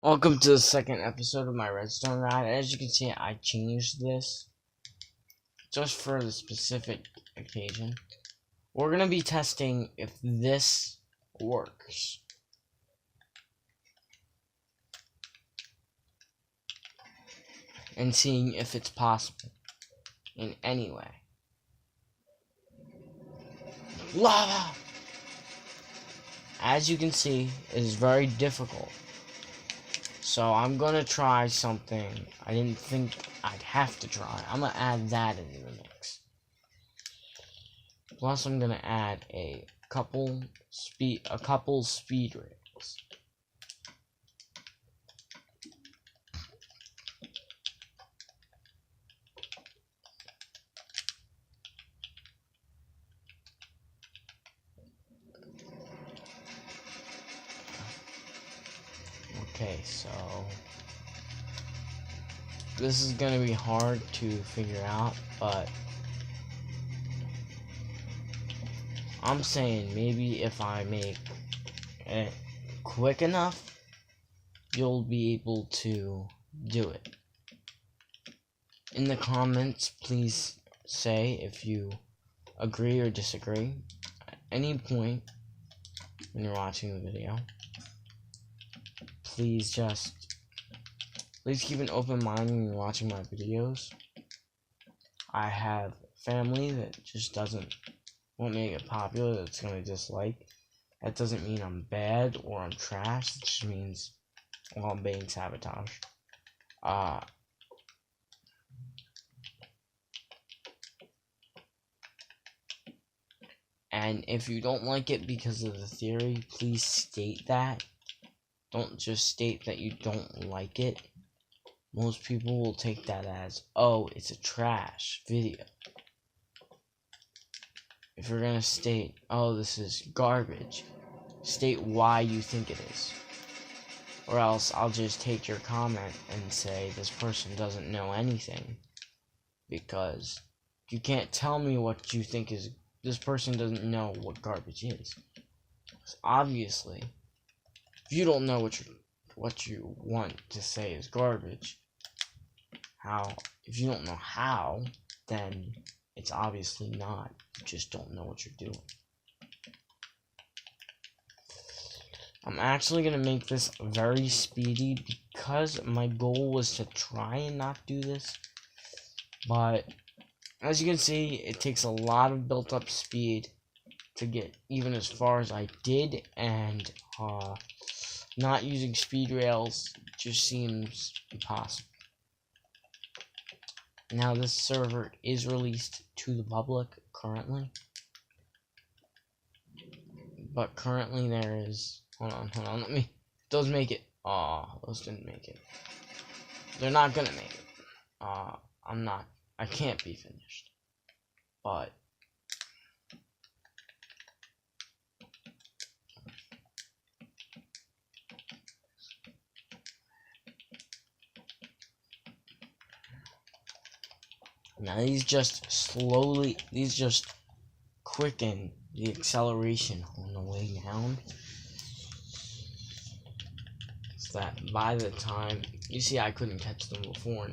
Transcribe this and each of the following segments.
Welcome to the second episode of my redstone ride. As you can see, I changed this just for the specific occasion. We're going to be testing if this works. And seeing if it's possible in any way. Lava! As you can see, it is very difficult. So I'm gonna try something I didn't think I'd have to try. I'm gonna add that into the mix. Plus I'm gonna add a couple speed rails. Okay, so this is gonna be hard to figure out, but I'm saying maybe if I make it quick enough, you'll be able to do it. In the comments, please say if you agree or disagree at any point when you're watching the video. Please keep an open mind when you're watching my videos. I have family that just won't make it popular, that's gonna dislike. That doesn't mean I'm bad or I'm trash, it just means, well, I'm being sabotaged. And if you don't like it because of the theory, please state that. Don't just state that you don't like it. Most people will take that as, oh, it's a trash video. If you're gonna state, oh, this is garbage, state why you think it is. Or else I'll just take your comment and say this person doesn't know anything. Because you can't tell me what you think is, this person doesn't know what garbage is. Because obviously, if you don't know what you want to say is garbage, if you don't know how, then it's obviously not. You just don't know what you're doing. I'm actually gonna make this very speedy because my goal was to try and not do this. But as you can see, it takes a lot of built up speed to get even as far as I did, and not using speed rails just seems impossible. Now this server is released to the public currently, but currently there is, hold on, those make it, those didn't make it, they're not gonna make it, I can't be finished, but now these just quicken the acceleration on the way down, so that by the time, you see I couldn't catch them before.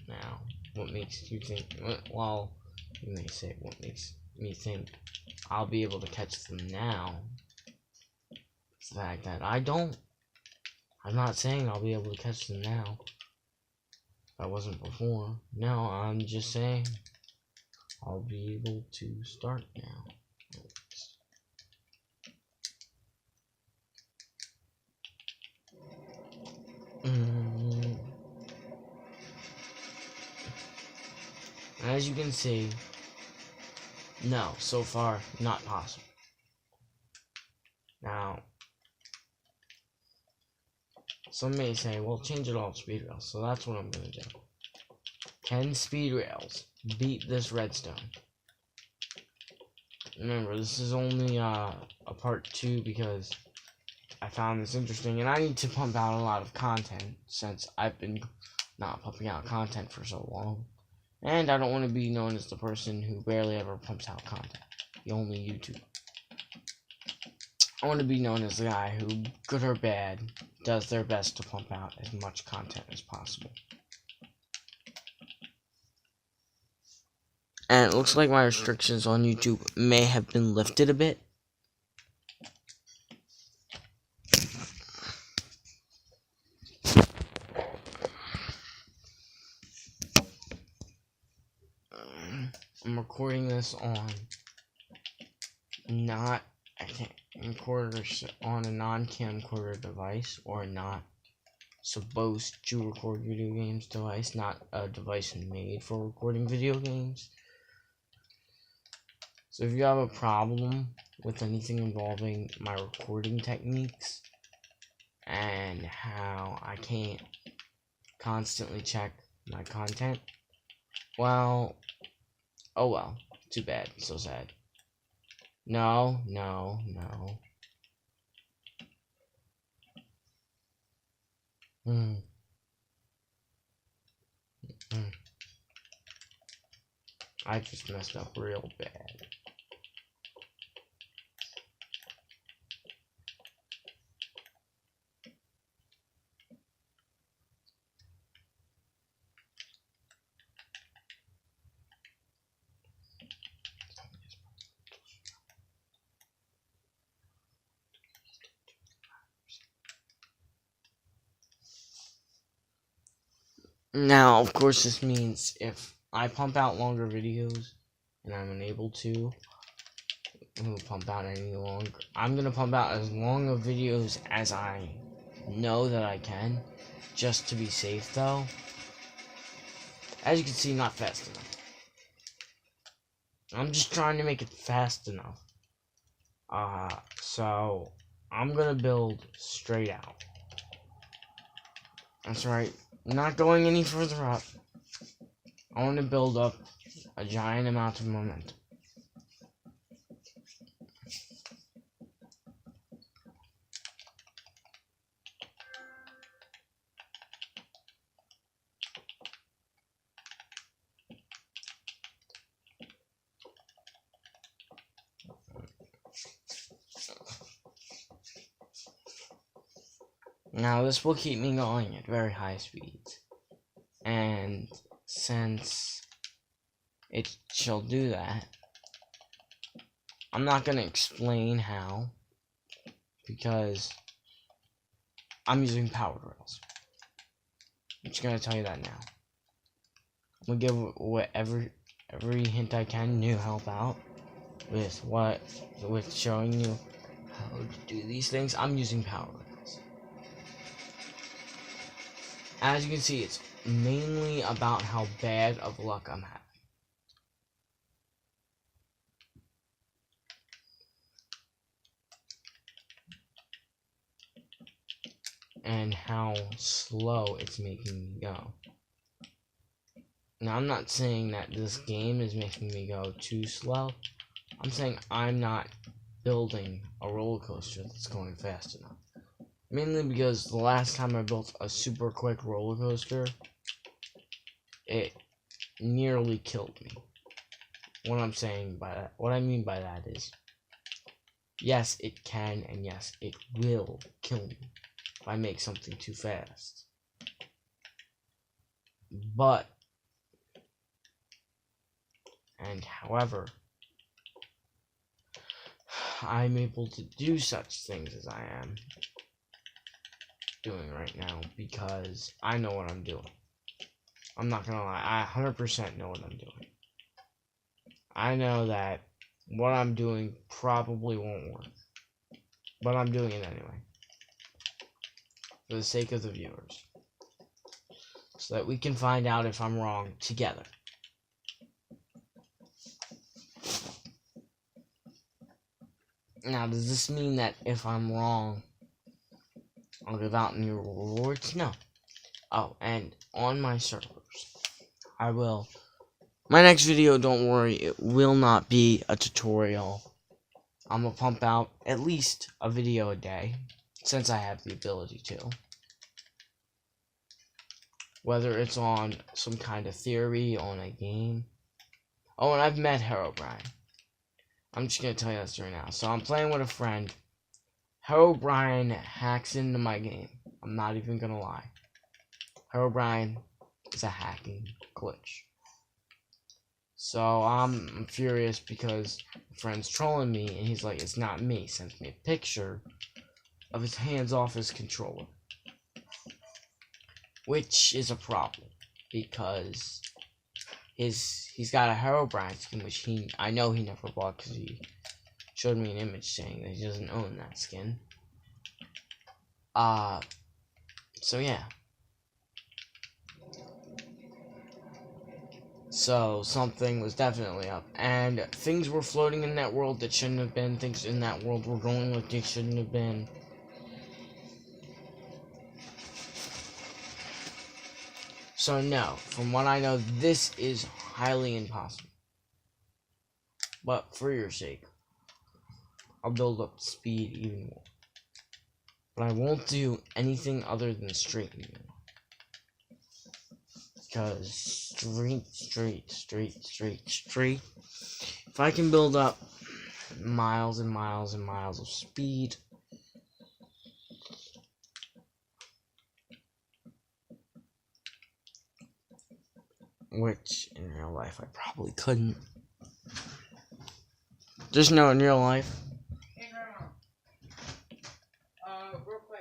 Now, what makes you think, well, you may say, what makes me think I'll be able to catch them now? It's the fact that I'm not saying I'll be able to catch them now. I wasn't before. No, I'm just saying I'll be able to start now. As you can see, no, so far not possible. Now, some may say, well, change it all to speed rails, so that's what I'm gonna do. Can speed rails beat this redstone? Remember, this is only a part 2 because I found this interesting, and I need to pump out a lot of content since I've been not pumping out content for so long. And I don't want to be known as the person who barely ever pumps out content, the only YouTuber. I want to be known as the guy who, good or bad, does their best to pump out as much content as possible. And it looks like my restrictions on YouTube may have been lifted a bit. I'm recording this on I can't record on a non-camcorder device, or not supposed to record video games device, not a device made for recording video games. So if you have a problem with anything involving my recording techniques and how I can't constantly check my content, well, oh well, too bad, so sad. No. I just messed up real bad. Now, of course, this means if I pump out longer videos and I'm unable to pump out any longer, I'm gonna pump out as long of videos as I know that I can, just to be safe though. As you can see, not fast enough. I'm just trying to make it fast enough. So I'm gonna build straight out. That's right. Not going any further up. I want to build up a giant amount of momentum. Now this will keep me going at very high speeds. And since it shall do that, I'm not going to explain how, because I'm using power rails. I'm just going to tell you that now. I'm going to give whatever every hint I can to help out with showing you how to do these things. I'm using power rails. As you can see, it's mainly about how bad of luck I'm having. And how slow it's making me go. Now, I'm not saying that this game is making me go too slow. I'm saying I'm not building a roller coaster that's going fast enough. Mainly because the last time I built a super quick roller coaster, it nearly killed me. What I mean by that is, yes, it can, and yes, it will kill me if I make something too fast. But, and however, I'm able to do such things as I am doing right now because I know what I'm doing. I'm not gonna lie, I 100% know what I'm doing. I know that what I'm doing probably won't work, but I'm doing it anyway, for the sake of the viewers, so that we can find out if I'm wrong together. Now, does this mean that if I'm wrong, I'll give out new rewards? No. Oh, and on my servers, I will. My next video, don't worry, it will not be a tutorial. I'm gonna pump out at least a video a day, since I have the ability to. Whether it's on some kind of theory, on a game. Oh, and I've met Herobrine. I'm just gonna tell you that right now. So I'm playing with a friend, Herobrine hacks into my game. I'm not even gonna lie. Herobrine is a hacking glitch. So I'm furious because a friend's trolling me, and he's like, it's not me. He sends me a picture of his hands off his controller. Which is a problem, because he's got a Herobrine skin, which I know he never bought, because he showed me an image saying that he doesn't own that skin. So yeah. So something was definitely up, and things were floating in that world that shouldn't have been. Things in that world were going like they shouldn't have been. So no, from what I know, this is highly impossible. But for your sake, I'll build up speed even more. But I won't do anything other than straight anymore. Because straight. If I can build up miles and miles and miles of speed, which in real life I probably couldn't. Just know in real life. Real quick.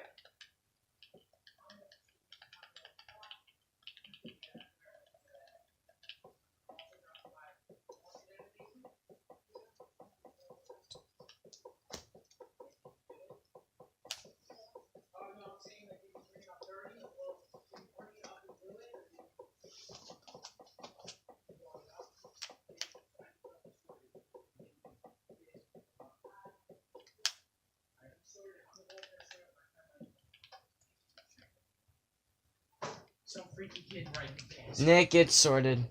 Some freaky kid right in the pants. Nick, it's sorted.